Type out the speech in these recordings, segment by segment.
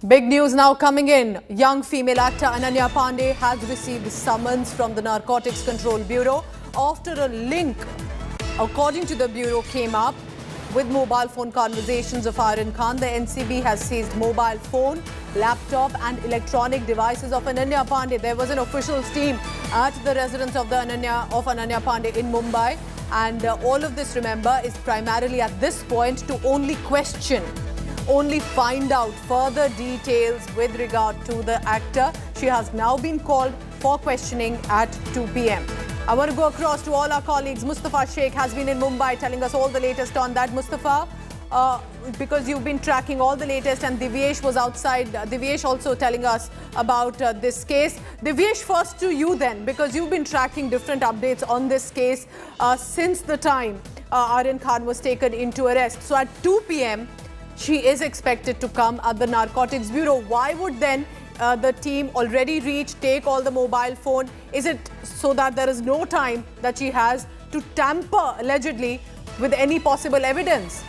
Big news now coming in. Young female actor Ananya Pandey has received summons from the Narcotics Control Bureau after a link, according to the Bureau, came up with mobile phone conversations of Aryan Khan. The NCB has seized mobile phone, laptop and electronic devices of Ananya Pandey. There was an official team at the residence of Ananya Pandey in Mumbai. And all of this, remember, is primarily at this point to only find out further details with regard to the actor. She has now been called for questioning at 2 p.m. I want to go across to all our colleagues. Mustafa Sheikh has been in Mumbai telling us all the latest on that. Mustafa, because you've been tracking all the latest, and Divyesh was outside. Divyesh also telling us about this case. Divyesh, first to you then, because you've been tracking different updates on this case since the time Aryan Khan was taken into arrest. So at 2 p.m., she is expected to come at the Narcotics Bureau. Why would then the team already reach, take all the mobile phone? Is it so that there is no time that she has to tamper, allegedly, with any possible evidence?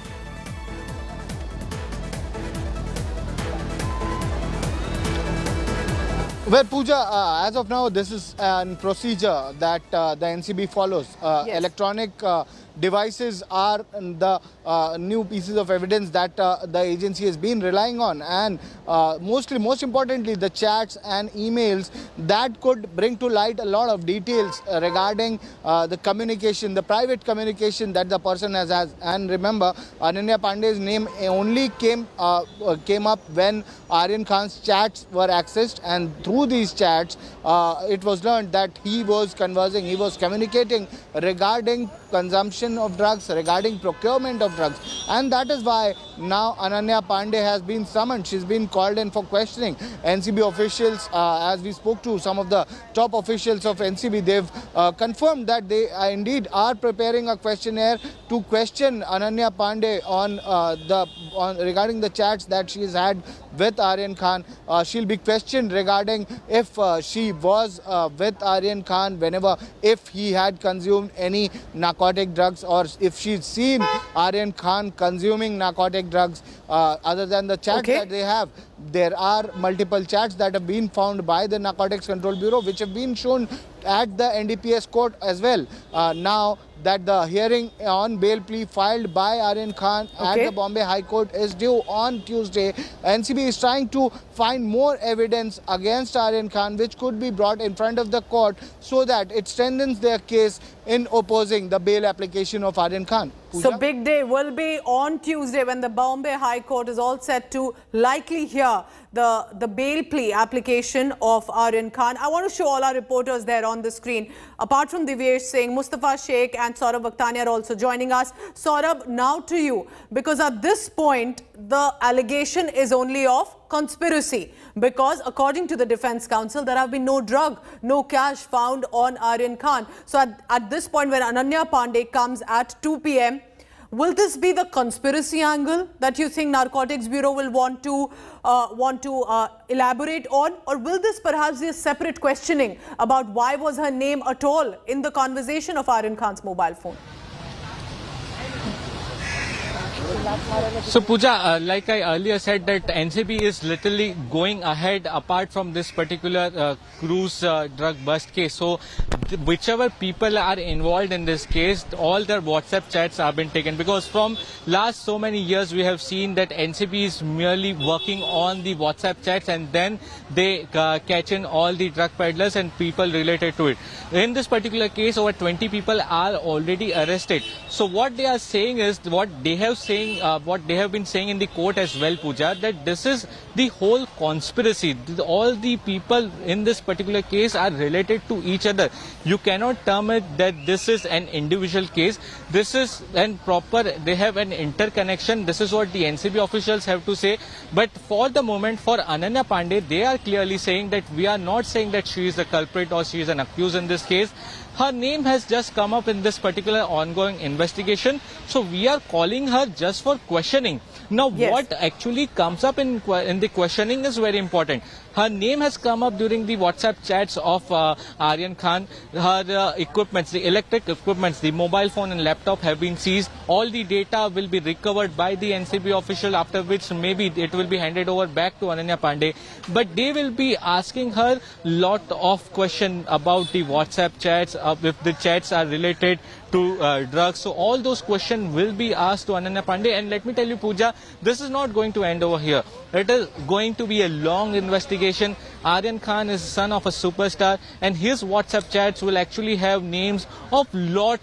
Well, Pooja, as of now, this is a procedure that the NCB follows. Yes. Electronic devices are the new pieces of evidence that the agency has been relying on, and most importantly, the chats and emails that could bring to light a lot of details regarding the communication, the private communication that the person has. And remember, Ananya Pandey's name only came up when Aryan Khan's chats were accessed, and through these chats, it was learned that he was communicating regarding consumption of drugs, regarding procurement of drugs, and that is why now Ananya Pandey has been summoned. She's been called in for questioning. NCB officials, as we spoke to some of the top officials of NCB, they've confirmed that they indeed are preparing a questionnaire to question Ananya Pandey on regarding the chats that she's had with Aryan Khan. She'll be questioned regarding if she was with Aryan Khan if he had consumed any narcotic drugs, or if she's seen Aryan Khan consuming narcotic drugs other than the chats that they have. There are multiple chats that have been found by the Narcotics Control Bureau, which have been shown at the NDPS court as well. Now that the hearing on bail plea filed by Aryan Khan at the Bombay High Court is due on Tuesday, NCB is trying to find more evidence against Aryan Khan, which could be brought in front of the court so that it strengthens their case in opposing the bail application of Aryan Khan. Pooja? So big day will be on Tuesday when the Bombay High Court is all set to likely hear the bail plea application of Aryan Khan. I want to show all our reporters there on the screen. Apart from Divyesh Singh, Mustafa Sheikh and Saurabh Vakhtani are also joining us. Saurabh, now to you, because at this point, the allegation is only of conspiracy, because according to the Defence Counsel, there have been no drug, no cash found on Aryan Khan. So at this point, when Ananya Pandey comes at 2 p.m., will this be the conspiracy angle that you think Narcotics Bureau will want to elaborate on, or will this perhaps be a separate questioning about why was her name at all in the conversation of Aryan Khan's mobile phone? So Pooja, like I earlier said, that NCB is literally going ahead apart from this particular cruise drug bust case. So whichever people are involved in this case, all their WhatsApp chats have been taken, because from last so many years we have seen that NCB is merely working on the WhatsApp chats, and then they catch in all the drug peddlers and people related to it. In this particular case, over 20 people are already arrested. So what they are saying is, what they have been saying in the court as well, Pooja, that this is the whole conspiracy. All the people in this particular case are related to each other. You cannot term it that this is an individual case. This is they have an interconnection. This is what the NCB officials have to say. But for the moment, for Ananya Pandey, they are clearly saying that we are not saying that she is the culprit or she is an accused in this case. Her name has just come up in this particular ongoing investigation. So we are calling her just for questioning. Now, what actually comes up in the questioning is very important. Her name has come up during the WhatsApp chats of Aryan Khan. her equipments, the electric equipments, the mobile phone and laptop have been seized. All the data will be recovered by the NCB official, after which maybe it will be handed over back to Ananya Pandey. But they will be asking her lot of questions about the WhatsApp chats, if the chats are related to drugs. So all those questions will be asked to Ananya Pandey. And let me tell you, Pooja, this is not going to end over here. It is going to be a long investigation. Aryan Khan is son of a superstar, and his WhatsApp chats will actually have names of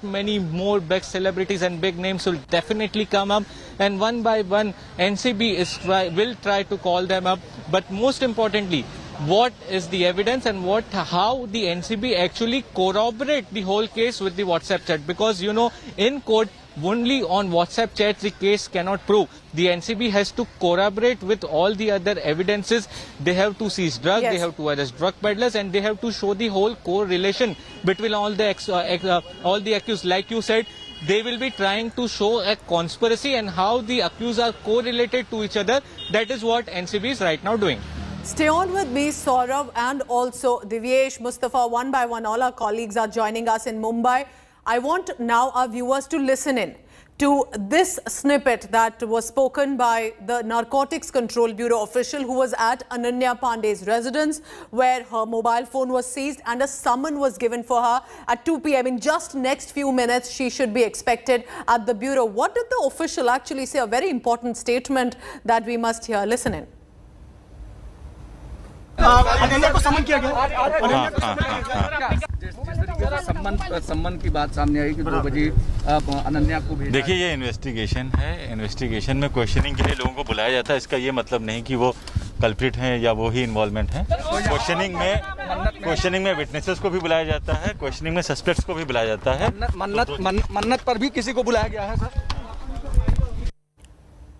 many more big celebrities, and big names will definitely come up. And one by one, NCB will try to call them up. But most importantly, what is the evidence and how the NCB actually corroborate the whole case with the WhatsApp chat? Because, you know, in court, only on WhatsApp chats the case cannot prove. The NCB has to corroborate with all the other evidences. They have to seize drugs, Yes. they have to arrest drug peddlers, and they have to show the whole correlation between all the accused. Like you said, they will be trying to show a conspiracy and how the accused are correlated to each other. That is what NCB is right now doing. Stay on with me, Saurav, and also Divyesh, Mustafa. One by one, all our colleagues are joining us in Mumbai. I want now our viewers to listen in to this snippet that was spoken by the Narcotics Control Bureau official who was at Ananya Pandey's residence, where her mobile phone was seized and a summon was given for her at 2 p.m. In just next few minutes, she should be expected at the bureau. What did the official actually say? A very important statement that we must hear. Listen in. Ananya को समन किया गया। सम्मन की बात सामने आई कि 2 बजे अनन्या को भेजा। देखिए, ये इन्वेस्टिगेशन है। इन्वेस्टिगेशन में क्वेश्चनिंग के लिए लोगों को बुलाया जाता है। इसका ये मतलब नहीं कि वो कल्प्रिट हैं या वो ही इन्वॉल्वमेंट है। क्वेश्चनिंग में विटनेसेस को भी बुलाया जाता है, क्वेश्चनिंग में सस्पेक्ट्स को भी बुलाया जाता है। मन्नत पर भी किसी को बुलाया गया है sir.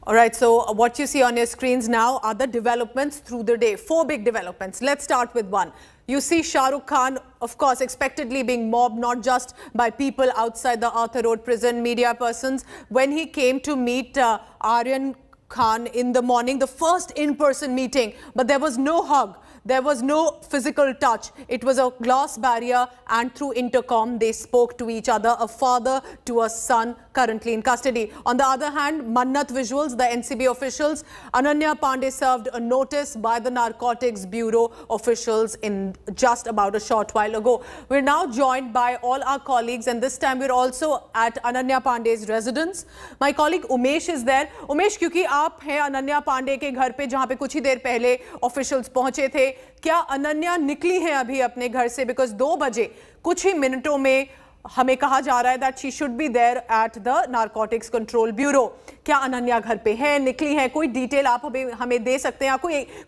All right, so what you see on your screens now are the developments through the day. 4 big developments. Let's start with one. You see Shah Rukh Khan, of course, expectedly being mobbed not just by people outside the Arthur Road prison, media persons. When he came to meet Aryan Khan in the morning, the first in-person meeting, but there was no hug. There was no physical touch. It was a glass barrier, and through intercom, they spoke to each other, a father to a son currently in custody. On the other hand, Mannat visuals, the NCB officials, Ananya Pandey served a notice by the Narcotics Bureau officials in just about a short while ago. We're now joined by all our colleagues, and this time we're also at Ananya Pandey's residence. My colleague Umesh is there. Umesh, क्योंकि आप हैं अनन्या पांडे के घर पे, जहां पे कुछ ही देर पहले ऑफिशियल्स पहुंचे थे, क्या अनन्या निकली हैं अभी अपने घर से? बिकॉज 2 बजे कुछ ही मिनटों में हमें कहा जा रहा है that she should be there at the narcotics control bureau. क्या अनन्या घर पे है, निकली है? कोई डिटेल आप हमें दे सकते हैं?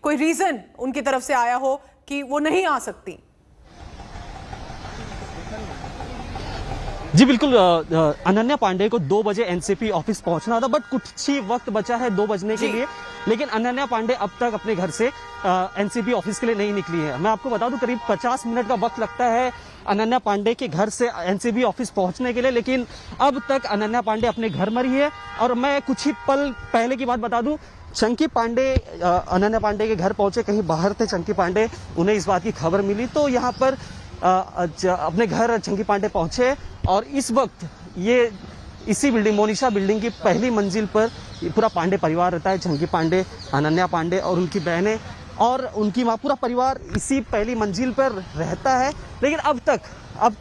कोई रीजन उनकी तरफ से आया हो कि वो नहीं आ सकती? जी बिल्कुल, अनन्या पांडे को 2 बजे एनसीपी ऑफिस पहुंचना था, बट कुछ ही वक्त बचा है 2 बजने के लिए, लेकिन अनन्या पांडे अब तक अपने घर से एनसीपी ऑफिस के लिए नहीं निकली है. मैं आपको बता दूं, करीब 50 मिनट का वक्त लगता है अनन्या पांडे के घर से एनसीबी ऑफिस पहुंचने के लिए, लेकिन अब तक अनन्या पांडे अपने घर में रही है. और मैं कुछ ही पल पहले की बात बता दूं, चंकी पांडे अनन्या पांडे के घर पहुंचे, कहीं बाहर थे चंकी पांडे, उन्हें इस बात की खबर मिली तो यहाँ पर अपने घर चंकी पांडे पहुंचे. और इस वक्त ये इसी बिल्डिंग, मोनिशा बिल्डिंग की पहली मंजिल पर पूरा पांडे परिवार रहता है. चंकी पांडे, अनन्या पांडे और उनकी बहनें और उनकी मां, पूरा परिवार इसी पहली मंजिल पर रहता है. लेकिन अब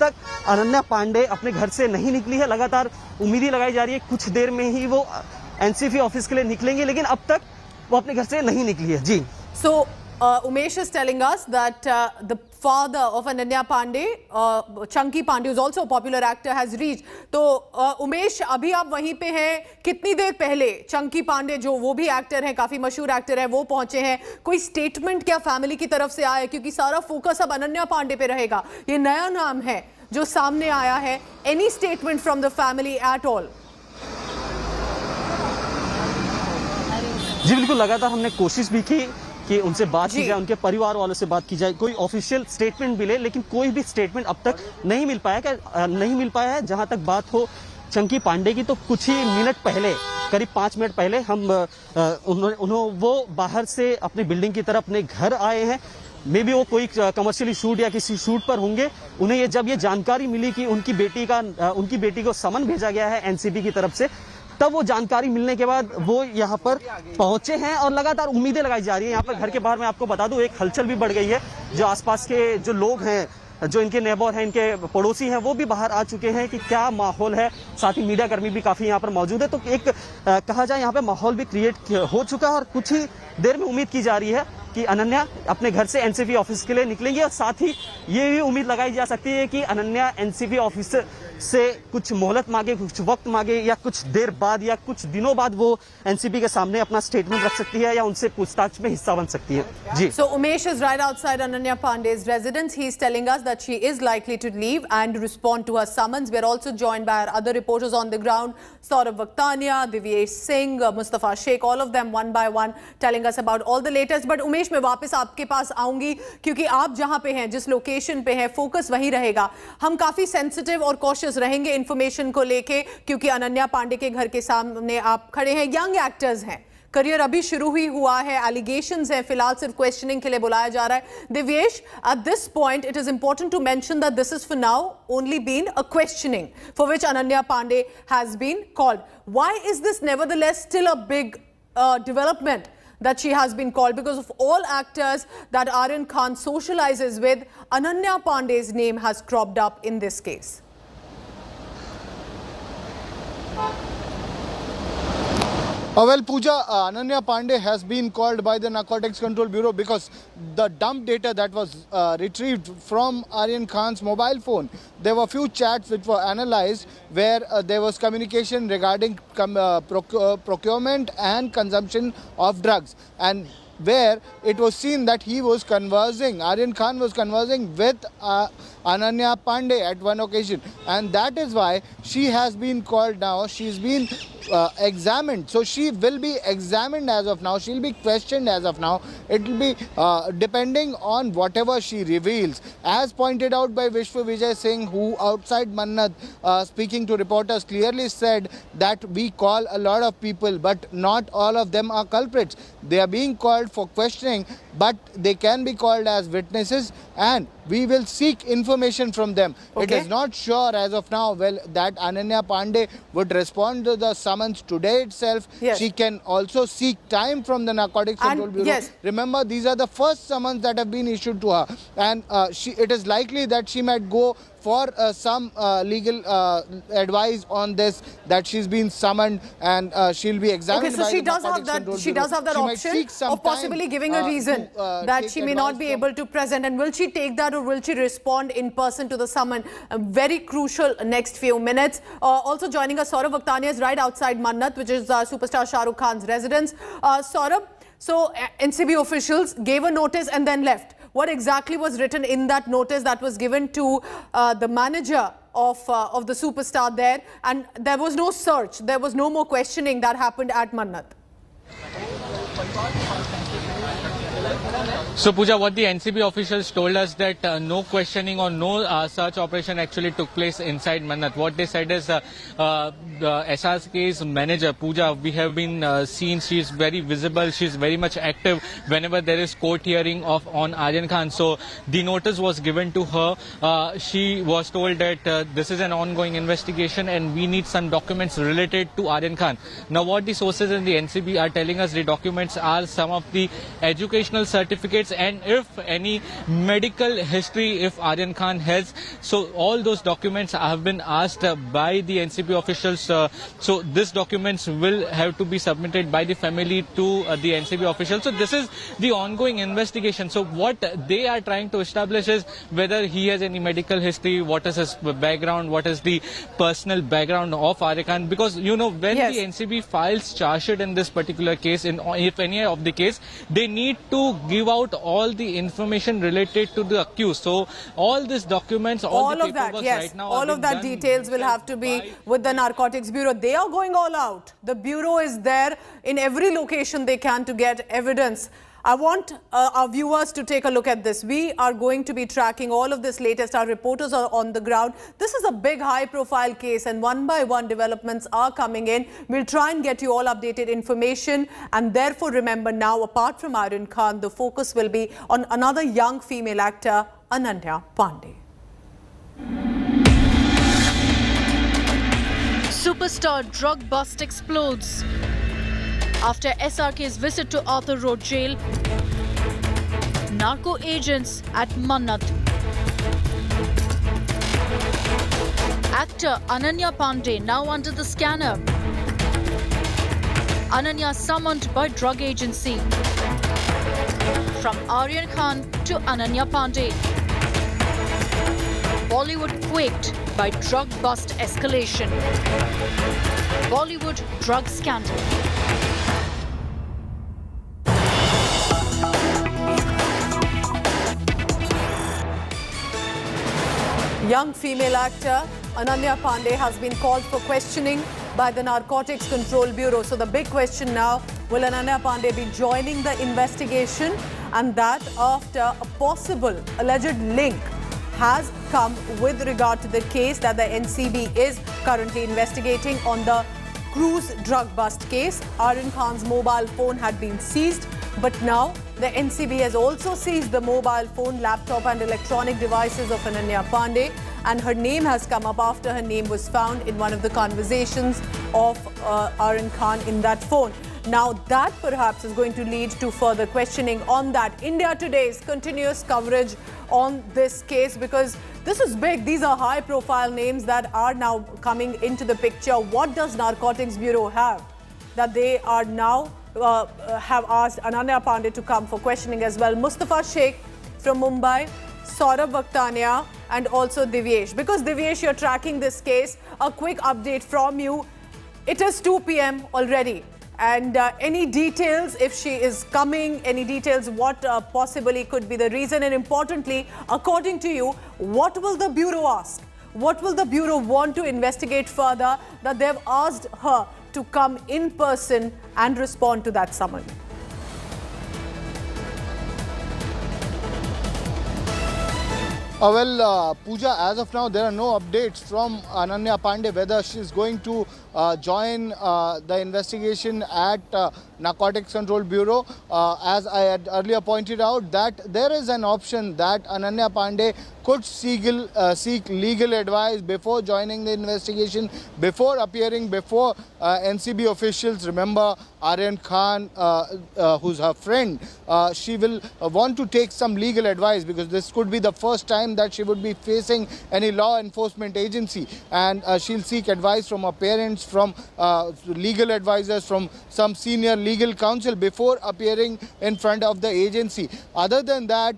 तक अनन्या पांडे अपने घर से नहीं निकली है. लगातार उम्मीदें लगाई जा रही है कुछ देर में ही वो एनसीबी ऑफिस के लिए निकलेंगे, लेकिन अब तक वो अपने घर से नहीं निकली है. जी. So Umesh is telling us that the father of Ananya Pandey, Chunky Pandey, who's also a popular actor, has reached. तो उमेश, अभी आप वहीं पे हैं. कितनी देर पहले चंकी पांडे, जो वो भी एक्टर हैं, काफी मशहूर एक्टर हैं, वो पहुंचे हैं? कोई स्टेटमेंट क्या फैमिली की तरफ से आया है? क्योंकि सारा फोकस अब अनन्या पांडे पे रहेगा. ये नया नाम है जो सामने आया है. Any statement from the family at all? जी बिल्कुल, लगातार हमने कोशिश भी की कि उनसे बात की जाए, उनके परिवार वालों से बात की जाए, कोई ऑफिशियल स्टेटमेंट मिले, लेकिन कोई भी स्टेटमेंट अब तक नहीं मिल पाया है. जहां तक बात हो चंकी पांडे की, तो कुछ ही मिनट पहले, करीब 5 मिनट पहले वो बाहर से अपनी बिल्डिंग की तरफ अपने घर आए हैं. मे बी वो कोई कमर्शियली शूट या किसी शूट पर होंगे। उन्हें जब ये जानकारी मिली कि उनकी बेटी को समन भेजा गया है एनसीबी की तरफ से, तब वो जानकारी मिलने के बाद वो यहाँ पर पहुंचे हैं और लगातार उम्मीदें लगाई जा रही है। यहाँ पर घर के बाहर मैं आपको बता दूं, एक हलचल भी बढ़ गई है। जो आसपास के जो लोग हैं, जो इनके नेबर हैं, इनके पड़ोसी हैं, वो भी बाहर आ चुके हैं कि क्या माहौल है। साथ ही मीडिया कर्मी भी काफी यहाँ पर मौजूद है। तो एक कहा जाए यहाँ पे माहौल भी क्रिएट हो चुका है और कुछ ही देर में उम्मीद की जा रही है कि अनन्या अपने घर से एनसीबी ऑफिस के लिए निकलेंगी। और साथ ही ये भी उम्मीद लगाई जा सकती है कि अनन्या एनसीबी ऑफिस से कुछ मोहलत मांगे, कुछ वक्त मांगे, या कुछ देर बाद या कुछ दिनों बाद वो एनसीबी के सामने अपना स्टेटमेंट रख सकती है या उनसे पूछताछ में हिस्सा बन सकती है। जी। So Umesh is right outside Ananya Pandey's residence. He is telling us that she is likely to leave and respond to her summons. We are also joined by our other reporters on the ground, Saurav Vakhtania, Divyesh Singh, Mustafa Sheikh, all of them one by one telling us about all the latest. But Umesh, मैं वापस आपके पास आऊंगी क्योंकि आप जहां पे हैं, जिस लोकेशन पे हैं, फोकस वहीं रहेगा। हम काफी सेंसिटिव और कॉशियस रहेंगे इंफॉर्मेशन को लेके, क्योंकि अनन्या पांडे के घर के सामने आप खड़े हैं। यंग एक्टर्स हैं, करियर अभी शुरू ही हुआ है, एलिगेशंस हैं, फिलहाल सिर्फ क्वेश्चनिंग के लिए बुलाया जा रहा है। Divyesh, at this point it is important to mention that this is for now only been a questioning for which Ananya Pandey has been called. Why is this nevertheless still a big development that she has been called? Because of all actors that Aryan Khan socializes with, Ananya Pandey's name has cropped up in this case. Well, Pooja, Ananya Pandey has been called by the Narcotics Control Bureau because the dump data that was retrieved from Aryan Khan's mobile phone, there were few chats which were analyzed where there was communication regarding procurement and consumption of drugs, and where it was seen that he was conversing, Aryan Khan was conversing with Ananya Pandey at one occasion, and that is why she has been called now. She's been examined, so she will be examined as of now. She'll be questioned as of now. It will be depending on whatever she reveals, as pointed out by Vishwa Vijay Singh, who outside Mannat speaking to reporters clearly said that we call a lot of people, but not all of them are culprits. They are being called for questioning, but they can be called as witnesses, and we will seek information from them. Okay. It is not sure as of now that Ananya Pandey would respond to the summons today itself. Yes. She can also seek time from the Narcotics Control Bureau. Yes. Remember, these are the first summons that have been issued to her, and it is likely that she might go for some legal advice on this, that she's been summoned and she'll be examined. Okay, so by she the does have Narcotics that. Control She Bureau. does have that She might option seek some of possibly time, giving a reason that take she may not advice be from- able to present. And will she take that, or will she respond in person to the summon? Very crucial next few minutes. Also joining us, Saurav Vakhtania is right outside Mannat, which is superstar Shah Rukh Khan's residence. Saurav, so NCB officials gave a notice and then left. What exactly was written in that notice that was given to the manager of the superstar there? And there was no search, there was no more questioning that happened at Mannat. So Pooja, what the NCB officials told us that no questioning or no search operation actually took place inside Mannat. What they said is the SRK's manager, Pooja, we have been seen, she is very visible, she is very much active whenever there is court hearing on Aryan Khan. So the notice was given to her. She was told that this is an ongoing investigation and we need some documents related to Aryan Khan. Now what the sources in the NCB are telling us, the documents are some of the educational certificates and if any medical history if Aryan Khan has. So all those documents have been asked by the NCB officials. So these documents will have to be submitted by the family to the NCB officials. So this is the ongoing investigation. So what they are trying to establish is whether he has any medical history, what is his background, what is the personal background of Aryan Khan. Because you know, when Yes. the NCB files charge sheet in this particular case, if any of the case, they need to give out all the information related to the accused. So all these documents, all the Of that, paperwork yes. right now All are of that being details will done have to be by with the Narcotics Bureau. They are going all out. The Bureau is there in every location they can to get evidence. I want our viewers to take a look at this. We are going to be tracking all of this latest. Our reporters are on the ground. This is a big high-profile case, and one by one developments are coming in. We'll try and get you all updated information. And therefore, remember now, apart from Aryan Khan, the focus will be on another young female actor, Ananya Pandey. Superstar drug bust explodes. After SRK's visit to Arthur Road Jail, narco agents at Mannat. Actor Ananya Pandey now under the scanner. Ananya summoned by drug agency. From Aryan Khan to Ananya Pandey. Bollywood quaked by drug bust escalation. Bollywood drug scandal. Young female actor Ananya Pandey has been called for questioning by the Narcotics Control Bureau. So the big question now, will Ananya Pandey be joining the investigation? And that after a possible alleged link has come with regard to the case that the NCB is currently investigating on the cruise drug bust case. Aryan Khan's mobile phone had been seized, but now the NCB has also seized the mobile phone, laptop and electronic devices of Ananya Pandey, and her name has come up after her name was found in one of the conversations of Aryan Khan in that phone. Now that perhaps is going to lead to further questioning on that. India Today's continuous coverage on this case, because this is big. These are high profile names that are now coming into the picture. What does Narcotics Bureau have that they are now have asked Ananya Pandey to come for questioning as well? Mustafa Sheikh from Mumbai, Saurabh Vaktania and also Divyesh. Because Divyesh, you're tracking this case, a quick update from you. It is 2 p.m. already. And any details, if she is coming, any details, what possibly could be the reason? And importantly, according to you, what will the Bureau ask? What will the Bureau want to investigate further that they've asked her to come in person and respond to that summons? Pooja, as of now, there are no updates from Ananya Pandey whether she is going to join the investigation at Narcotics Control Bureau. As I had earlier pointed out, that there is an option that Ananya Pandey could seek legal advice before joining the investigation, before appearing before NCB officials. Remember, Aryan Khan, who's her friend, she will want to take some legal advice, because this could be the first time that she would be facing any law enforcement agency, and she'll seek advice from her parents, from legal advisors, from some senior legal counsel before appearing in front of the agency. Other than that,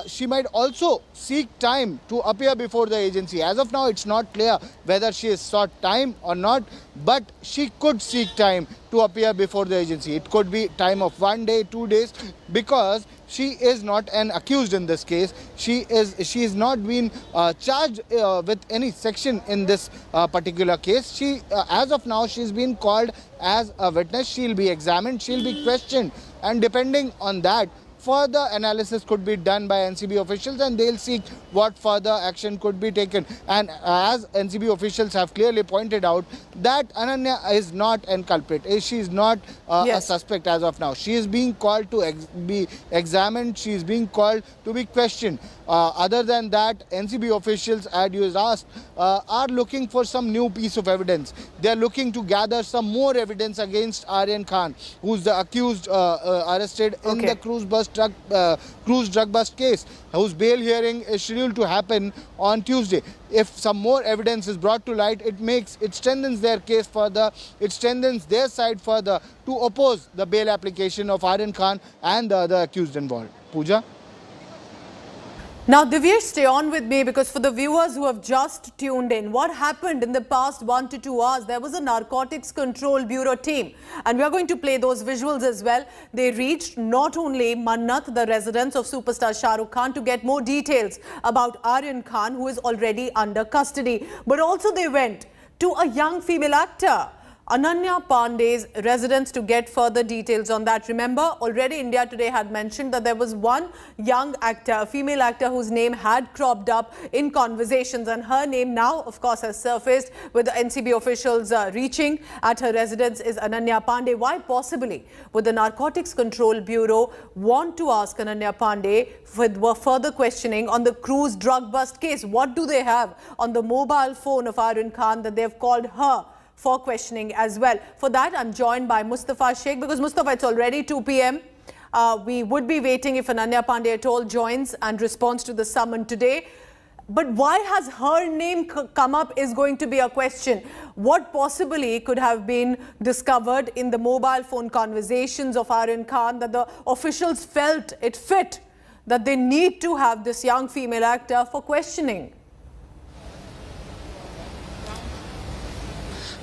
she might also seek time to appear before the agency. As of now, it's not clear whether she has sought time or not, but she could seek time to appear before the agency. It could be time of 1 day, 2 days, because she is not an accused in this case. She is not been charged with any section in this particular case. She, as of now, she's been called as a witness. She'll be examined, she'll be questioned, and depending on that, further analysis could be done by NCB officials, and they'll seek what further action could be taken. And as NCB officials have clearly pointed out, that Ananya is not an culprit. She is not a suspect as of now. She is being called to be examined. She is being called to be questioned. Other than that, NCB officials, as you asked, are looking for some new piece of evidence. They are looking to gather some more evidence against Aryan Khan, who's the accused arrested in the cruise drug bust case, whose bail hearing is scheduled to happen on Tuesday. If some more evidence is brought to light, it strengthens their case further, it strengthens their side further to oppose the bail application of Aryan Khan and the other accused involved. Pooja? Now, Divyesh, stay on with me, because for the viewers who have just tuned in, what happened in the past 1 to 2 hours? There was a Narcotics Control Bureau team, and we are going to play those visuals as well. They reached not only Mannat, the residence of superstar Shah Rukh Khan, to get more details about Aryan Khan, who is already under custody, but also they went to a young female actor, Ananya Pandey's residence to get further details on that. Remember, already India Today had mentioned that there was one young actor, a female actor whose name had cropped up in conversations, and her name now, of course, has surfaced with the NCB officials reaching at her residence is Ananya Pandey. Why possibly would the Narcotics Control Bureau want to ask Ananya Pandey for further questioning on the cruise drug bust case? What do they have on the mobile phone of Aryan Khan that they've called her for questioning as well? For that, I'm joined by Mustafa Sheikh, because Mustafa, it's already 2 p.m. We would be waiting if Ananya Pandey at all joins and responds to the summon today. But why has her name come up is going to be a question. What possibly could have been discovered in the mobile phone conversations of Aryan Khan that the officials felt it fit that they need to have this young female actor for questioning?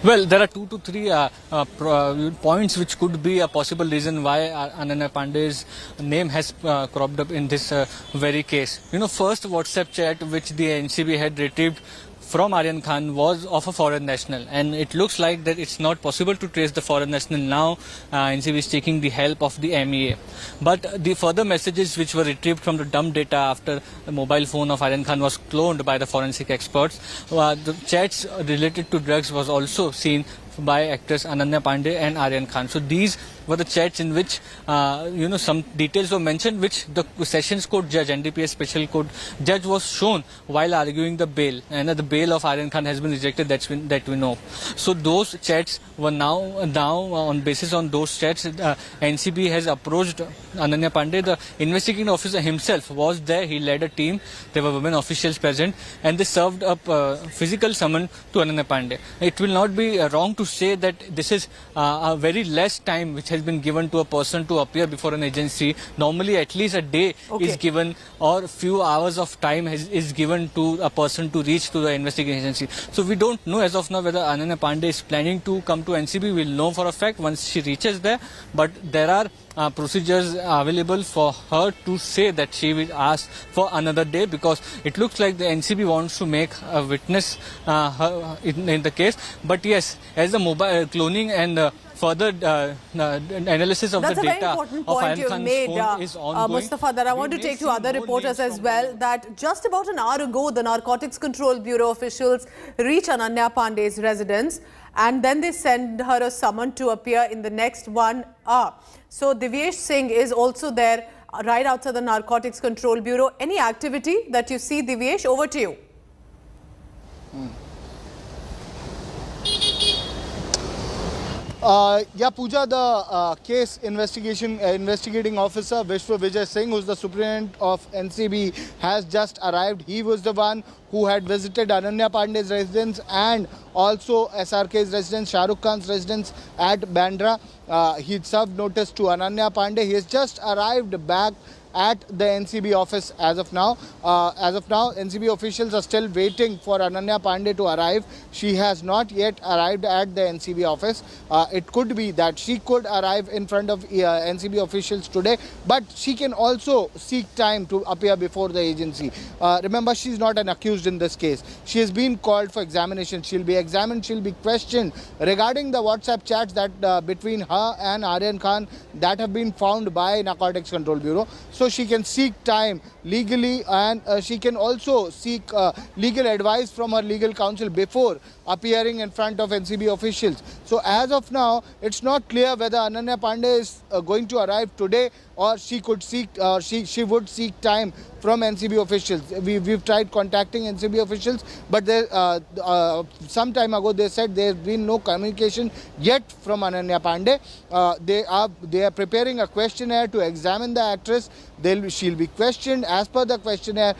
Well, there are 2 to 3 points which could be a possible reason why Ananya Pandey's name has cropped up in this very case. You know, first WhatsApp chat which the NCB had retrieved from Aryan Khan was of a foreign national, and it looks like that it's not possible to trace the foreign national now. NCB is taking the help of the MEA. But the further messages which were retrieved from the dump data after the mobile phone of Aryan Khan was cloned by the forensic experts, the chats related to drugs was also seen by actors Ananya Pandey and Aryan Khan. So these were the chats in which some details were mentioned, which the Sessions Court judge, NDPS Special Court judge, was shown while arguing the bail, and the bail of Aryan Khan has been rejected. That we know. So those chats were now on basis on those chats, NCB has approached Ananya Pandey. The investigating officer himself was there. He led a team. There were women officials present, and they served up physical summon to Ananya Pandey. It will not be wrong to say that this is a very less time which has been given to a person to appear before an agency. Normally at least a day is given, or few hours of time is given to a person to reach to the investigating agency. So we don't know as of now whether Ananya Pandey is planning to come to NCB. We'll know for a fact once she reaches there, but there are procedures available for her to say that she will ask for another day, because it looks like the NCB wants to make a witness in the case. But yes, as the mobile cloning and further analysis of the data That's a very important point you've made, Mustafa, that I want to take to other reporters as well, that just about an hour ago, the Narcotics Control Bureau officials reach Ananya Pandey's residence, and then they send her a summon to appear in the next 1 hour. So Divyesh Singh is also there right outside the Narcotics Control Bureau. Any activity that you see, Divyesh? Over to you. Yeah, Pooja, the case investigating officer Vishwa Vijay Singh, who's the superintendent of NCB, has just arrived. He was the one who had visited Ananya Pandey's residence and also SRK's residence, Shah Rukh Khan's residence at Bandra. He served notice to Ananya Pandey. He has just arrived back at the NCB office as of now. NCB officials are still waiting for Ananya Pandey to arrive. She has not yet arrived at the NCB office. It could be that she could arrive in front of NCB officials today, but she can also seek time to appear before the agency. Remember, she's not an accused in this case. She has been called for examination. She'll be examined, she'll be questioned regarding the WhatsApp chats that between her and Aryan Khan that have been found by Narcotics Control Bureau. So she can seek time legally, and she can also seek legal advice from her legal counsel before appearing in front of NCB officials. So as of now, it's not clear whether Ananya Pandey is going to arrive today, or she could seek, she would seek time from NCB officials. We've tried contacting NCB officials, but some time ago they said there's been no communication yet from Ananya Pandey. They are preparing a questionnaire to examine the actress. She'll be questioned as per the questionnaire,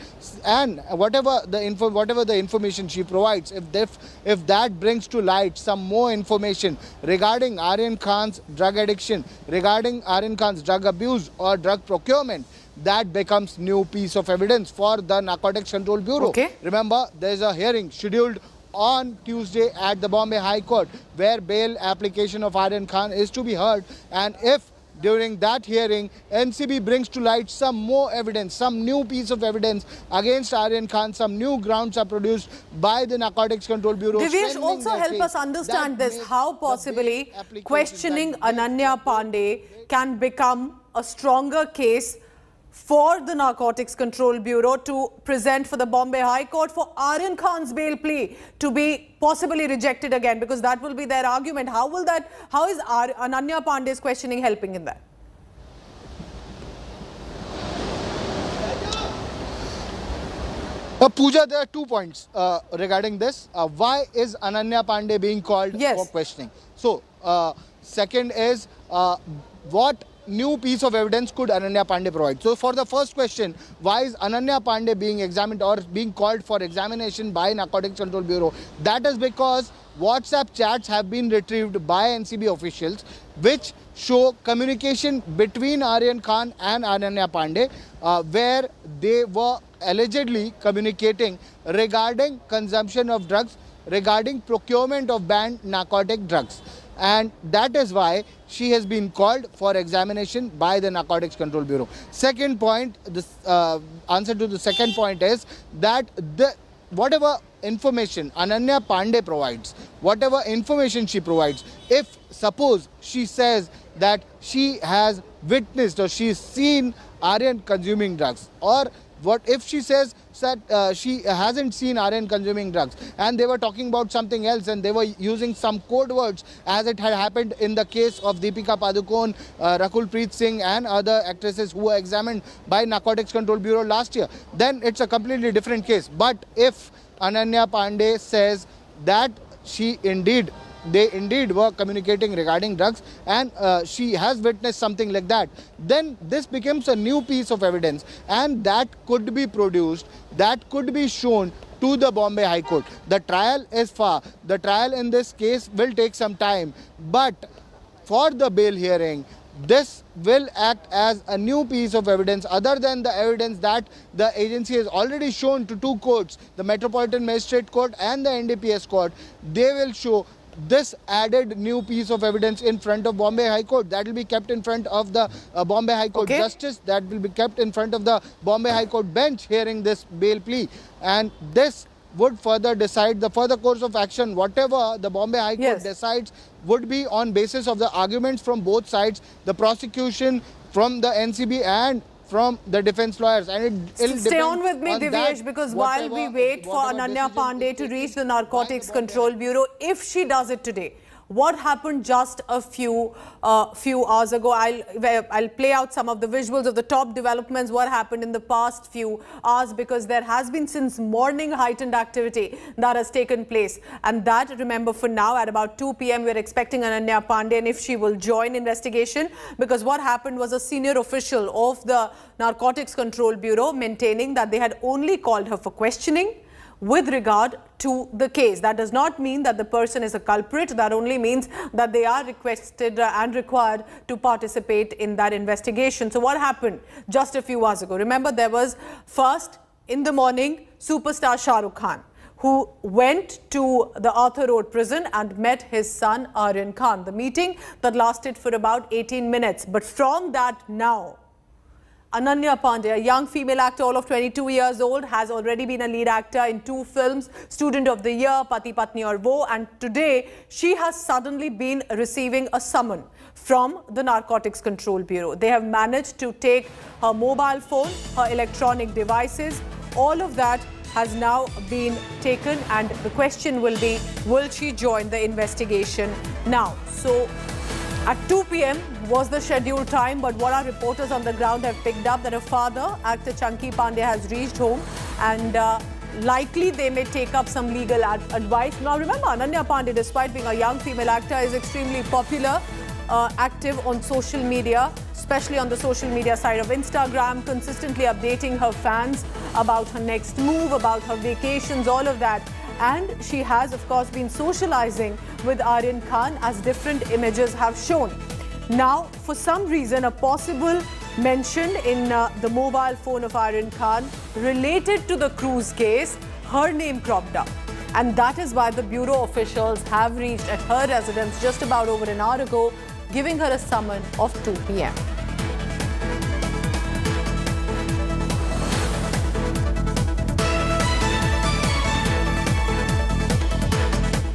and whatever the information she provides, if that brings to light some more information regarding Aryan Khan's drug addiction, regarding Aryan Khan's drug abuse or drug procurement, that becomes new piece of evidence for the Narcotics Control Bureau. Okay. Remember, there's a hearing scheduled on Tuesday at the Bombay High Court, where bail application of Aryan Khan is to be heard, and if during that hearing, NCB brings to light some more evidence, some new piece of evidence against Aryan Khan. Some new grounds are produced by the Narcotics Control Bureau. Divyesh, also help us understand this. How possibly questioning Ananya Pandey can become a stronger case for the Narcotics Control Bureau to present for the Bombay High Court for Aryan Khan's bail plea to be possibly rejected again, because that will be their argument. How is Ananya Pandey's questioning helping in that? Pooja, there are 2 points regarding this. Why is Ananya Pandey being called for questioning? So, second is what new piece of evidence could Ananya Pandey provide? So, for the first question, why is Ananya Pandey being examined or being called for examination by Narcotics Control Bureau? That is because WhatsApp chats have been retrieved by NCB officials which show communication between Aryan Khan and Ananya Pandey where they were allegedly communicating regarding consumption of drugs, regarding procurement of banned narcotic drugs. And that is why she has been called for examination by the Narcotics Control Bureau. Second point, the answer to the second point is that whatever information Ananya Pandey provides, whatever information she provides, if suppose she says that she has witnessed or she's seen Aryan consuming drugs, or what if she says that she hasn't seen Aryan consuming drugs and they were talking about something else and they were using some code words, as it had happened in the case of Deepika Padukone, Rakul Preet Singh and other actresses who were examined by Narcotics Control Bureau last year, then it's a completely different case. But if Ananya Pandey says that they indeed were communicating regarding drugs and she has witnessed something like that, then this becomes a new piece of evidence and that could be produced, that could be shown to the Bombay High Court. The trial is far. The trial in this case will take some time, but for the bail hearing, this will act as a new piece of evidence other than the evidence that the agency has already shown to 2 courts, the Metropolitan Magistrate Court and the NDPS Court. They will show this added new piece of evidence in front of Bombay High Court. That will be kept in front of the Bombay High Court Justice. That will be kept in front of the Bombay High Court bench hearing this bail plea. And this would further decide the further course of action. Whatever the Bombay High Court decides would be on basis of the arguments from both sides, the prosecution, from the NCB and from the defense lawyers. And it'll stay on with me, Divyesh, because while we wait for Ananya Pandey to reach the Narcotics Control Bureau, if she does it today, what happened just a few hours ago? I'll play out some of the visuals of the top developments, what happened in the past few hours, because there has been since morning heightened activity that has taken place. And that, remember, for now at about 2 p.m. we're expecting Ananya Pandey, and if she will join investigation, because what happened was a senior official of the Narcotics Control Bureau maintaining that they had only called her for questioning with regard to the case. That does not mean that the person is a culprit. That only means that they are requested and required to participate in that investigation. So what happened just a few hours ago? Remember, there was first in the morning superstar Shah Rukh Khan, who went to the Arthur Road prison and met his son Aryan Khan. The meeting that lasted for about 18 minutes. But from that now, Ananya Pandey, a young female actor, all of 22 years old, has already been a lead actor in 2 films, Student of the Year, Pati Patni Aur Wo, and today she has suddenly been receiving a summon from the Narcotics Control Bureau. They have managed to take her mobile phone, her electronic devices, all of that has now been taken, and the question will be, will she join the investigation now? So at 2 p.m. was the scheduled time, but what our reporters on the ground have picked up, that her father, actor Chunky Pandey, has reached home, and likely they may take up some legal advice. Now remember, Ananya Pandey, despite being a young female actor, is extremely popular, active on social media, especially on the social media side of Instagram, consistently updating her fans about her next move, about her vacations, all of that. And she has, of course, been socializing with Aryan Khan, as different images have shown. Now, for some reason, a possible mention in the mobile phone of Aryan Khan related to the cruise case, her name cropped up. And that is why the Bureau officials have reached at her residence just about over an hour ago giving her a summon of 2 p.m.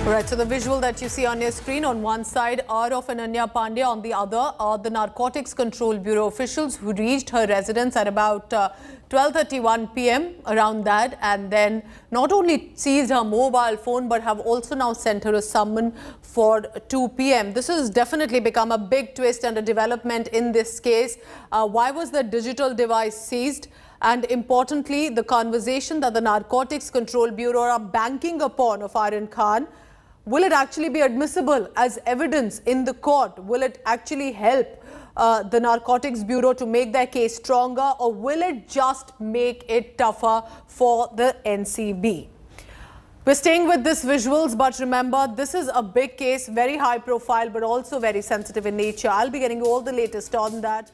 Right, so the visual that you see on your screen, on one side are of Ananya Pandey, on the other are the Narcotics Control Bureau officials who reached her residence at about 12:31 p.m. around that, and then not only seized her mobile phone but have also now sent her a summon for 2 p.m. This has definitely become a big twist and a development in this case. Why was the digital device seized? And importantly, the conversation that the Narcotics Control Bureau are banking upon of Aryan Khan, will it actually be admissible as evidence in the court? Will it actually help the Narcotics Bureau to make their case stronger, or will it just make it tougher for the NCB? We're staying with these visuals, but remember, this is a big case, very high profile, but also very sensitive in nature. I'll be getting all the latest on that.